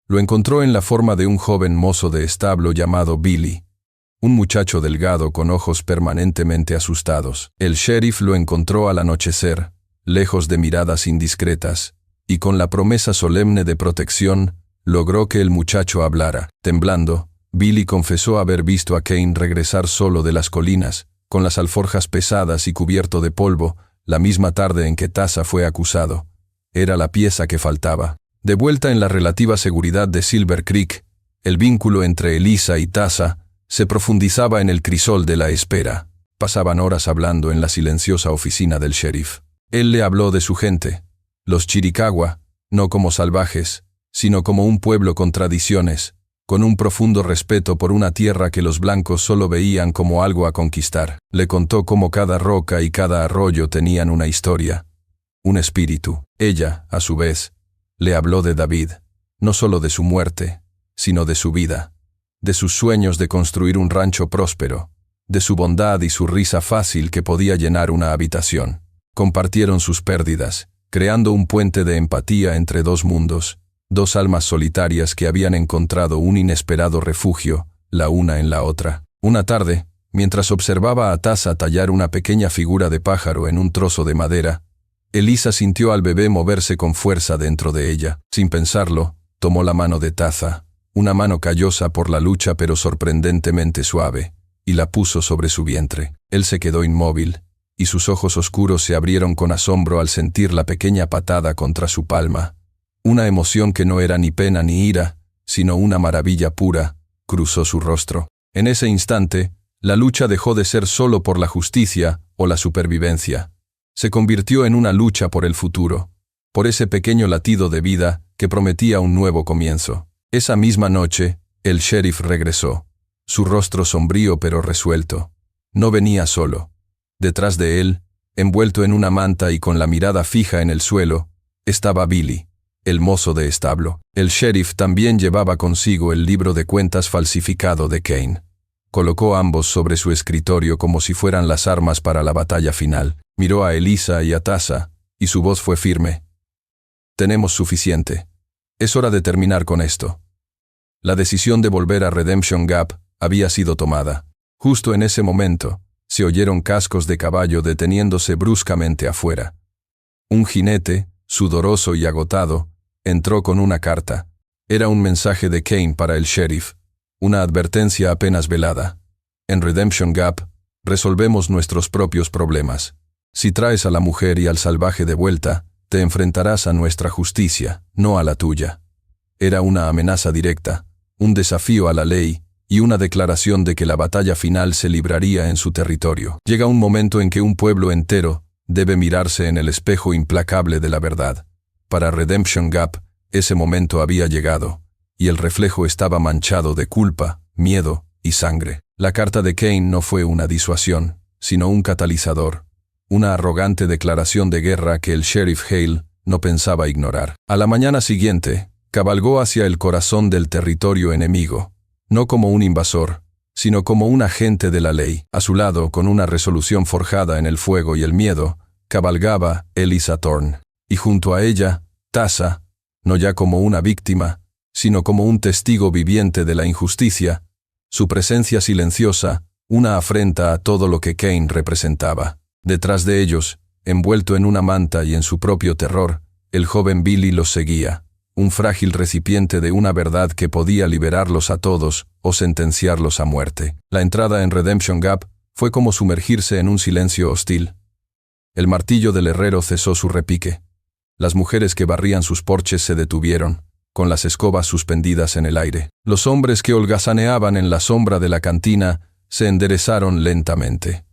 Lo encontró en la forma de un joven mozo de establo llamado Billy, un muchacho delgado con ojos permanentemente asustados. El sheriff lo encontró al anochecer, lejos de miradas indiscretas, y con la promesa solemne de protección, logró que el muchacho hablara. Temblando, Billy confesó haber visto a Kane regresar solo de las colinas, con las alforjas pesadas y cubierto de polvo, la misma tarde en que Taza fue acusado. Era la pieza que faltaba. De vuelta en la relativa seguridad de Silver Creek, el vínculo entre Elisa y Taza se profundizaba en el crisol de la espera. Pasaban horas hablando en la silenciosa oficina del sheriff. Él le habló de su gente, los Chiricahua, no como salvajes, sino como un pueblo con tradiciones, con un profundo respeto por una tierra que los blancos solo veían como algo a conquistar. Le contó cómo cada roca y cada arroyo tenían una historia, un espíritu. Ella, a su vez, le habló de David, no solo de su muerte, sino de su vida, de sus sueños de construir un rancho próspero, de su bondad y su risa fácil que podía llenar una habitación. Compartieron sus pérdidas, creando un puente de empatía entre dos mundos, dos almas solitarias que habían encontrado un inesperado refugio, la una en la otra. Una tarde, mientras observaba a Taza tallar una pequeña figura de pájaro en un trozo de madera, Elisa sintió al bebé moverse con fuerza dentro de ella. Sin pensarlo, tomó la mano de Taza, una mano callosa por la lucha pero sorprendentemente suave, y la puso sobre su vientre. Él se quedó inmóvil, y sus ojos oscuros se abrieron con asombro al sentir la pequeña patada contra su palma. Una emoción que no era ni pena ni ira, sino una maravilla pura, cruzó su rostro. En ese instante, la lucha dejó de ser solo por la justicia o la supervivencia. Se convirtió en una lucha por el futuro, por ese pequeño latido de vida que prometía un nuevo comienzo. Esa misma noche, el sheriff regresó, su rostro sombrío pero resuelto. No venía solo. Detrás de él, envuelto en una manta y con la mirada fija en el suelo, estaba Billy, el mozo de establo. El sheriff también llevaba consigo el libro de cuentas falsificado de Kane. Colocó ambos sobre su escritorio como si fueran las armas para la batalla final. Miró a Elisa y a Taza, y su voz fue firme. «Tenemos suficiente. Es hora de terminar con esto». La decisión de volver a Redemption Gap había sido tomada. Justo en ese momento, se oyeron cascos de caballo deteniéndose bruscamente afuera. Un jinete, sudoroso y agotado, entró con una carta. Era un mensaje de Kane para el sheriff, una advertencia apenas velada. En Redemption Gap, resolvemos nuestros propios problemas. Si traes a la mujer y al salvaje de vuelta, te enfrentarás a nuestra justicia, no a la tuya. Era una amenaza directa, un desafío a la ley y una declaración de que la batalla final se libraría en su territorio. Llega un momento en que un pueblo entero debe mirarse en el espejo implacable de la verdad. Para Redemption Gap, ese momento había llegado, y el reflejo estaba manchado de culpa, miedo y sangre. La carta de Kane no fue una disuasión, sino un catalizador, una arrogante declaración de guerra que el sheriff Hale no pensaba ignorar. A la mañana siguiente, cabalgó hacia el corazón del territorio enemigo, no como un invasor, sino como un agente de la ley. A su lado, con una resolución forjada en el fuego y el miedo, cabalgaba Elisa Thorne, y junto a ella, Taza, no ya como una víctima, sino como un testigo viviente de la injusticia, su presencia silenciosa, una afrenta a todo lo que Kane representaba. Detrás de ellos, envuelto en una manta y en su propio terror, el joven Billy los seguía, un frágil recipiente de una verdad que podía liberarlos a todos o sentenciarlos a muerte. La entrada en Redemption Gap fue como sumergirse en un silencio hostil. El martillo del herrero cesó su repique. Las mujeres que barrían sus porches se detuvieron, con las escobas suspendidas en el aire. Los hombres que holgazaneaban en la sombra de la cantina se enderezaron lentamente.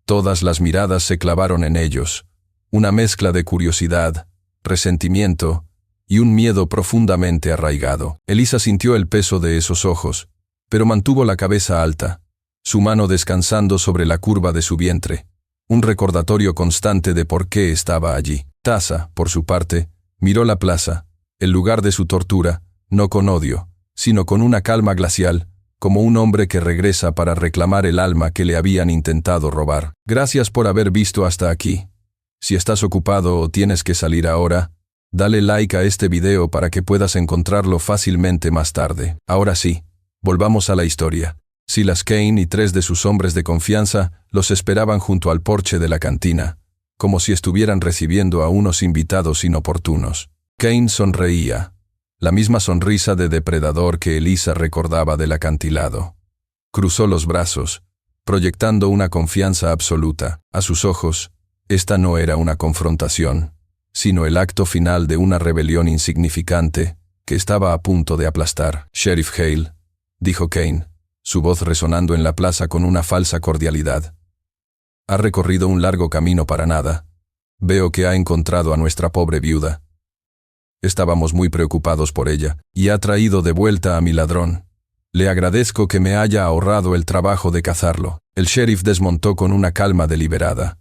Todas las miradas se clavaron en ellos, una mezcla de curiosidad, resentimiento y un miedo profundamente arraigado. Elisa sintió el peso de esos ojos, pero mantuvo la cabeza alta, su mano descansando sobre la curva de su vientre, un recordatorio constante de por qué estaba allí. Tasa, por su parte, miró la plaza, el lugar de su tortura, no con odio, sino con una calma glacial, como un hombre que regresa para reclamar el alma que le habían intentado robar. Gracias por haber visto hasta aquí. Si estás ocupado o tienes que salir ahora, dale like a este video para que puedas encontrarlo fácilmente más tarde. Ahora sí, volvamos a la historia. Silas Cain y 3 de sus hombres de confianza los esperaban junto al porche de la cantina, como si estuvieran recibiendo a unos invitados inoportunos. Cain sonreía, la misma sonrisa de depredador que Elisa recordaba del acantilado. Cruzó los brazos, proyectando una confianza absoluta. A sus ojos, esta no era una confrontación, sino el acto final de una rebelión insignificante que estaba a punto de aplastar. «Sheriff Hale», dijo Cain, su voz resonando en la plaza con una falsa cordialidad. «Ha recorrido un largo camino para nada. Veo que ha encontrado a nuestra pobre viuda. Estábamos muy preocupados por ella, y ha traído de vuelta a mi ladrón. Le agradezco que me haya ahorrado el trabajo de cazarlo». El sheriff desmontó con una calma deliberada.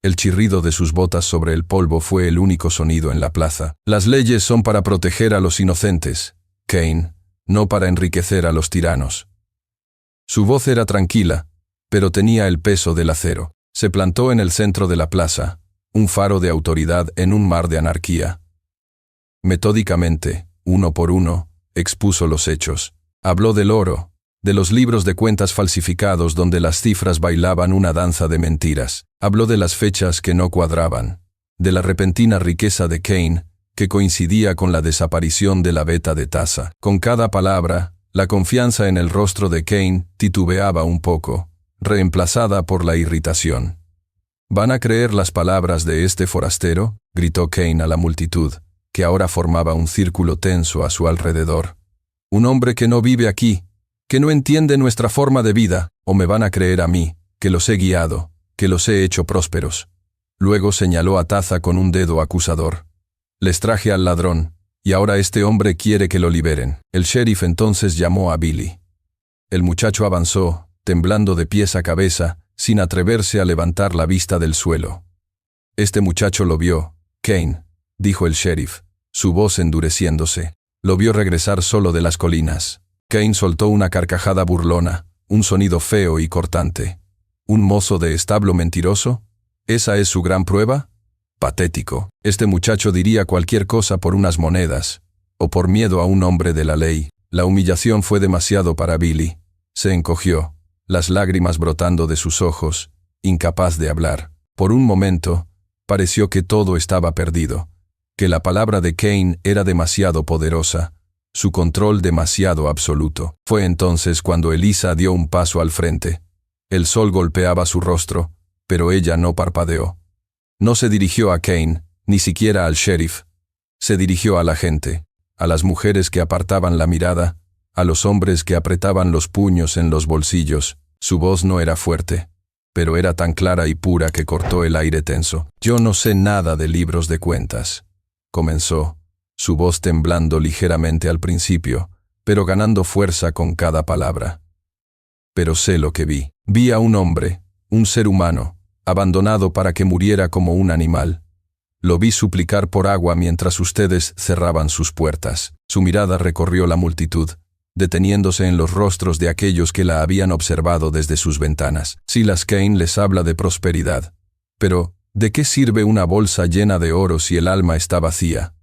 El chirrido de sus botas sobre el polvo fue el único sonido en la plaza. «Las leyes son para proteger a los inocentes, Cain, no para enriquecer a los tiranos». Su voz era tranquila, pero tenía el peso del acero. Se plantó en el centro de la plaza, un faro de autoridad en un mar de anarquía. Metódicamente, uno por uno, expuso los hechos. Habló del oro, de los libros de cuentas falsificados donde las cifras bailaban una danza de mentiras. Habló de las fechas que no cuadraban, de la repentina riqueza de Cain, que coincidía con la desaparición de la beta de Tasa. Con cada palabra, la confianza en el rostro de Cain titubeaba un poco, reemplazada por la irritación. «¿Van a creer las palabras de este forastero?», gritó Cain a la multitud, que ahora formaba un círculo tenso a su alrededor. «Un hombre que no vive aquí, que no entiende nuestra forma de vida, o me van a creer a mí, que los he guiado, que los he hecho prósperos». Luego señaló a Taza con un dedo acusador. «Les traje al ladrón, y ahora este hombre quiere que lo liberen». El sheriff entonces llamó a Billy. El muchacho avanzó, temblando de pies a cabeza, sin atreverse a levantar la vista del suelo. «Este muchacho lo vio, Cain», dijo el sheriff, su voz endureciéndose. «Lo vio regresar solo de las colinas». Cain soltó una carcajada burlona, un sonido feo y cortante. «¿Un mozo de establo mentiroso? ¿Esa es su gran prueba? Patético. Este muchacho diría cualquier cosa por unas monedas, o por miedo a un hombre de la ley». La humillación fue demasiado para Billy. Se encogió, las lágrimas brotando de sus ojos, incapaz de hablar. Por un momento, pareció que todo estaba perdido, que la palabra de Cain era demasiado poderosa, su control demasiado absoluto. Fue entonces cuando Elisa dio un paso al frente. El sol golpeaba su rostro, pero ella no parpadeó. No se dirigió a Cain, ni siquiera al sheriff. Se dirigió a la gente, a las mujeres que apartaban la mirada, a los hombres que apretaban los puños en los bolsillos. Su voz no era fuerte, pero era tan clara y pura que cortó el aire tenso. «Yo no sé nada de libros de cuentas», comenzó, su voz temblando ligeramente al principio, pero ganando fuerza con cada palabra. «Pero sé lo que vi. Vi a un hombre, un ser humano, abandonado para que muriera como un animal. Lo vi suplicar por agua mientras ustedes cerraban sus puertas». Su mirada recorrió la multitud, deteniéndose en los rostros de aquellos que la habían observado desde sus ventanas. Silas Cain les habla de prosperidad. Pero, ¿de qué sirve una bolsa llena de oro si el alma está vacía?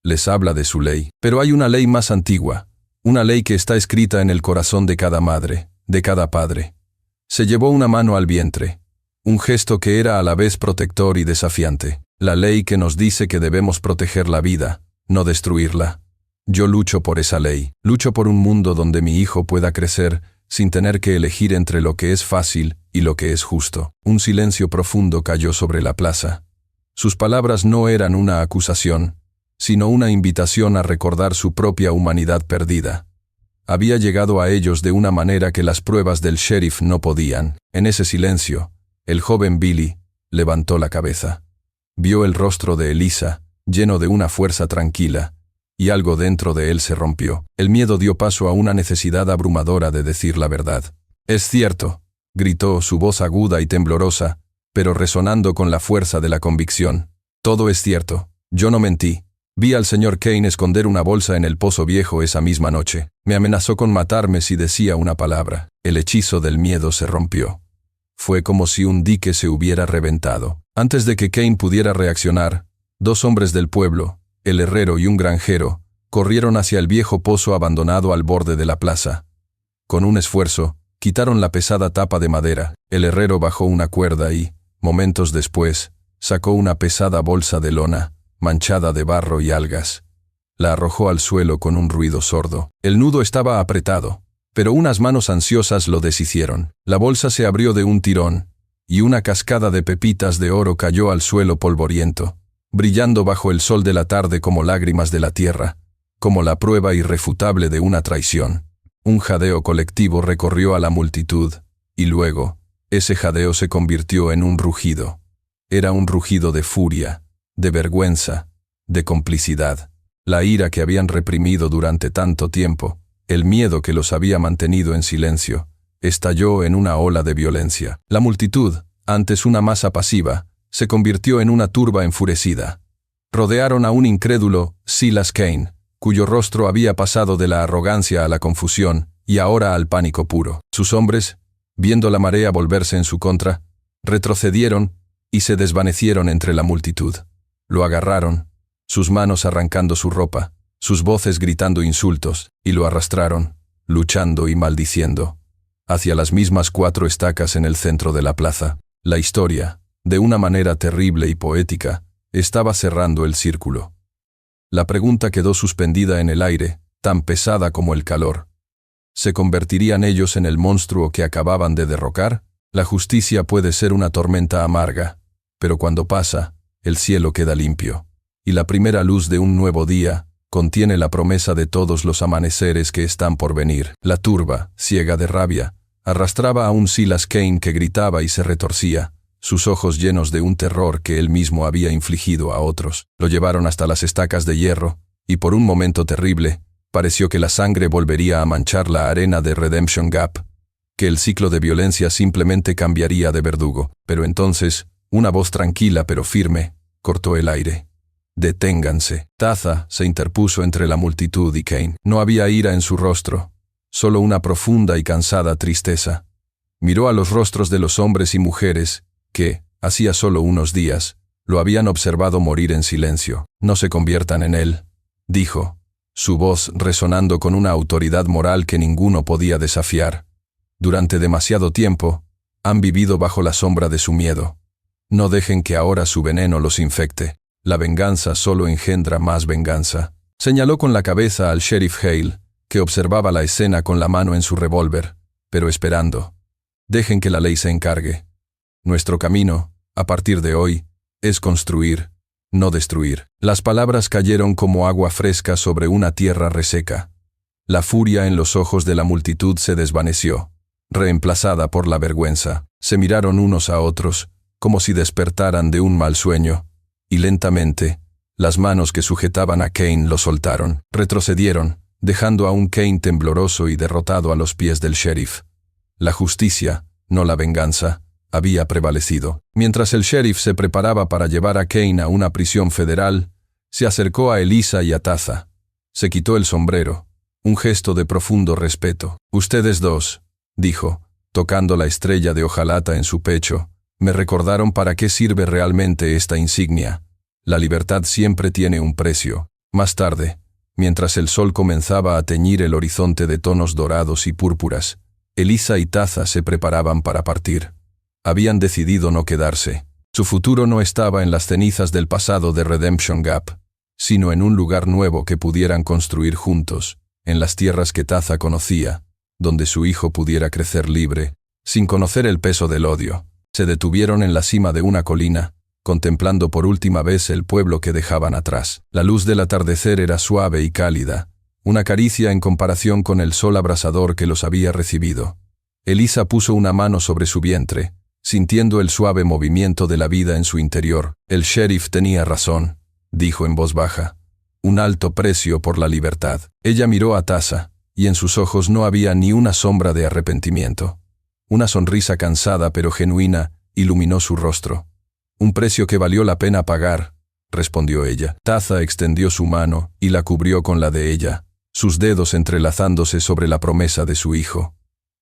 Les habla de su ley. Pero hay una ley más antigua, una ley que está escrita en el corazón de cada madre, de cada padre. Se llevó una mano al vientre, un gesto que era a la vez protector y desafiante. La ley que nos dice que debemos proteger la vida, no destruirla. Yo lucho por esa ley. Lucho por un mundo donde mi hijo pueda crecer sin tener que elegir entre lo que es fácil y lo que es justo. Un silencio profundo cayó sobre la plaza. Sus palabras no eran una acusación, sino una invitación a recordar su propia humanidad perdida. Había llegado a ellos de una manera que las pruebas del sheriff no podían. En ese silencio, el joven Billy levantó la cabeza. Vio el rostro de Elisa, lleno de una fuerza tranquila, y algo dentro de él se rompió. El miedo dio paso a una necesidad abrumadora de decir la verdad. «Es cierto», gritó, su voz aguda y temblorosa, pero resonando con la fuerza de la convicción. «Todo es cierto. Yo no mentí. Vi al señor Kane esconder una bolsa en el pozo viejo esa misma noche. Me amenazó con matarme si decía una palabra». El hechizo del miedo se rompió. Fue como si un dique se hubiera reventado. Antes de que Kane pudiera reaccionar, dos hombres del pueblo, el herrero y un granjero, corrieron hacia el viejo pozo abandonado al borde de la plaza. Con un esfuerzo, quitaron la pesada tapa de madera. El herrero bajó una cuerda y, momentos después, sacó una pesada bolsa de lona, manchada de barro y algas. La arrojó al suelo con un ruido sordo. El nudo estaba apretado, pero unas manos ansiosas lo deshicieron. La bolsa se abrió de un tirón, y una cascada de pepitas de oro cayó al suelo polvoriento, brillando bajo el sol de la tarde como lágrimas de la tierra, como la prueba irrefutable de una traición. Un jadeo colectivo recorrió a la multitud, y luego, ese jadeo se convirtió en un rugido. Era un rugido de furia, de vergüenza, de complicidad. La ira que habían reprimido durante tanto tiempo, el miedo que los había mantenido en silencio, estalló en una ola de violencia. La multitud, antes una masa pasiva, se convirtió en una turba enfurecida. Rodearon a un incrédulo, Silas Kane, cuyo rostro había pasado de la arrogancia a la confusión y ahora al pánico puro. Sus hombres, viendo la marea volverse en su contra, retrocedieron y se desvanecieron entre la multitud. Lo agarraron, sus manos arrancando su ropa, sus voces gritando insultos, y lo arrastraron, luchando y maldiciendo, hacia las mismas 4 estacas en el centro de la plaza. La historia, de una manera terrible y poética, estaba cerrando el círculo. La pregunta quedó suspendida en el aire, tan pesada como el calor. ¿Se convertirían ellos en el monstruo que acababan de derrocar? La justicia puede ser una tormenta amarga, pero cuando pasa, el cielo queda limpio, y la primera luz de un nuevo día contiene la promesa de todos los amaneceres que están por venir. La turba, ciega de rabia, arrastraba a un Silas Kane que gritaba y se retorcía, sus ojos llenos de un terror que él mismo había infligido a otros. Lo llevaron hasta las estacas de hierro, y por un momento terrible, pareció que la sangre volvería a manchar la arena de Redemption Gap, que el ciclo de violencia simplemente cambiaría de verdugo. Pero entonces, una voz tranquila pero firme, cortó el aire. «Deténganse». Taza se interpuso entre la multitud y Kane. No había ira en su rostro, solo una profunda y cansada tristeza. Miró a los rostros de los hombres y mujeres que, hacía solo unos días, lo habían observado morir en silencio. «No se conviertan en él», dijo, su voz resonando con una autoridad moral que ninguno podía desafiar. «Durante demasiado tiempo, han vivido bajo la sombra de su miedo. No dejen que ahora su veneno los infecte. La venganza solo engendra más venganza». Señaló con la cabeza al sheriff Hale, que observaba la escena con la mano en su revólver, pero esperando. «Dejen que la ley se encargue. Nuestro camino, a partir de hoy, es construir, no destruir». Las palabras cayeron como agua fresca sobre una tierra reseca. La furia en los ojos de la multitud se desvaneció, reemplazada por la vergüenza. Se miraron unos a otros, como si despertaran de un mal sueño, y lentamente, las manos que sujetaban a Kane lo soltaron. Retrocedieron, dejando a un Kane tembloroso y derrotado a los pies del sheriff. La justicia, no la venganza, había prevalecido. Mientras el sheriff se preparaba para llevar a Kane a una prisión federal, se acercó a Elisa y a Taza. Se quitó el sombrero, un gesto de profundo respeto. «Ustedes dos», dijo, tocando la estrella de hojalata en su pecho, «me recordaron para qué sirve realmente esta insignia. La libertad siempre tiene un precio». Más tarde, mientras el sol comenzaba a teñir el horizonte de tonos dorados y púrpuras, Elisa y Taza se preparaban para partir. Habían decidido no quedarse. Su futuro no estaba en las cenizas del pasado de Redemption Gap. sino en un lugar nuevo que pudieran construir juntos, en las tierras que Taza conocía, donde su hijo pudiera crecer libre, sin conocer el peso del odio. Se detuvieron en la cima de una colina, contemplando por última vez el pueblo que dejaban atrás. La luz del atardecer era suave y cálida, una caricia en comparación con el sol abrasador que los había recibido. Elisa puso una mano sobre su vientre, sintiendo el suave movimiento de la vida en su interior. El sheriff tenía razón, dijo en voz baja. Un alto precio por la libertad. Ella miró a Taza, y en sus ojos no había ni una sombra de arrepentimiento. Una sonrisa cansada pero genuina iluminó su rostro. Un precio que valió la pena pagar, respondió ella. Taza extendió su mano y la cubrió con la de ella, sus dedos entrelazándose sobre la promesa de su hijo.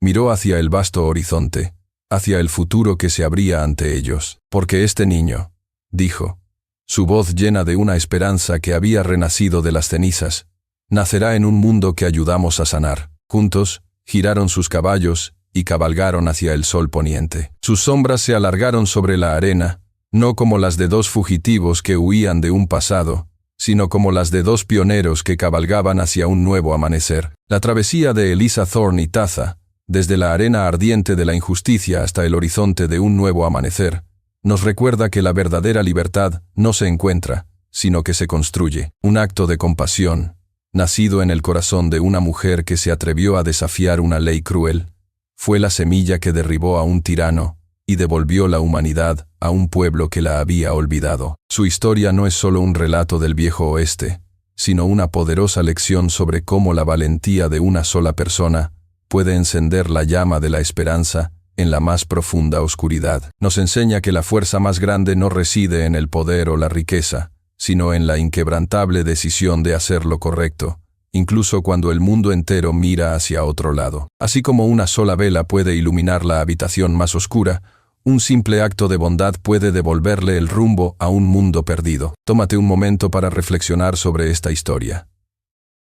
Miró hacia el vasto horizonte, hacia el futuro que se abría ante ellos. Porque este niño, dijo, su voz llena de una esperanza que había renacido de las cenizas, nacerá en un mundo que ayudamos a sanar. Juntos, giraron sus caballos y cabalgaron hacia el sol poniente. Sus sombras se alargaron sobre la arena, no como las de dos fugitivos que huían de un pasado, sino como las de dos pioneros que cabalgaban hacia un nuevo amanecer. La travesía de Elisa Thorne y Taza, desde la arena ardiente de la injusticia hasta el horizonte de un nuevo amanecer, nos recuerda que la verdadera libertad no se encuentra, sino que se construye. Un acto de compasión, nacido en el corazón de una mujer que se atrevió a desafiar una ley cruel, fue la semilla que derribó a un tirano y devolvió la humanidad a un pueblo que la había olvidado. Su historia no es solo un relato del viejo oeste, sino una poderosa lección sobre cómo la valentía de una sola persona puede encender la llama de la esperanza en la más profunda oscuridad. Nos enseña que la fuerza más grande no reside en el poder o la riqueza, sino en la inquebrantable decisión de hacer lo correcto, incluso cuando el mundo entero mira hacia otro lado. Así como una sola vela puede iluminar la habitación más oscura, un simple acto de bondad puede devolverle el rumbo a un mundo perdido. Tómate un momento para reflexionar sobre esta historia.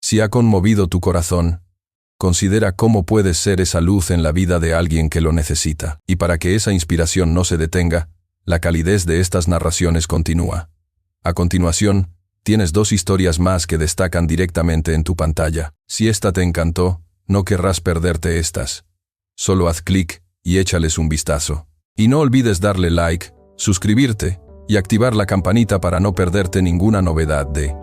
Si ha conmovido tu corazón, considera cómo puedes ser esa luz en la vida de alguien que lo necesita. Y para que esa inspiración no se detenga, la calidez de estas narraciones continúa. A continuación, tienes dos historias más que destacan directamente en tu pantalla. Si esta te encantó, no querrás perderte estas. Solo haz clic y échales un vistazo. Y no olvides darle like, suscribirte y activar la campanita para no perderte ninguna novedad de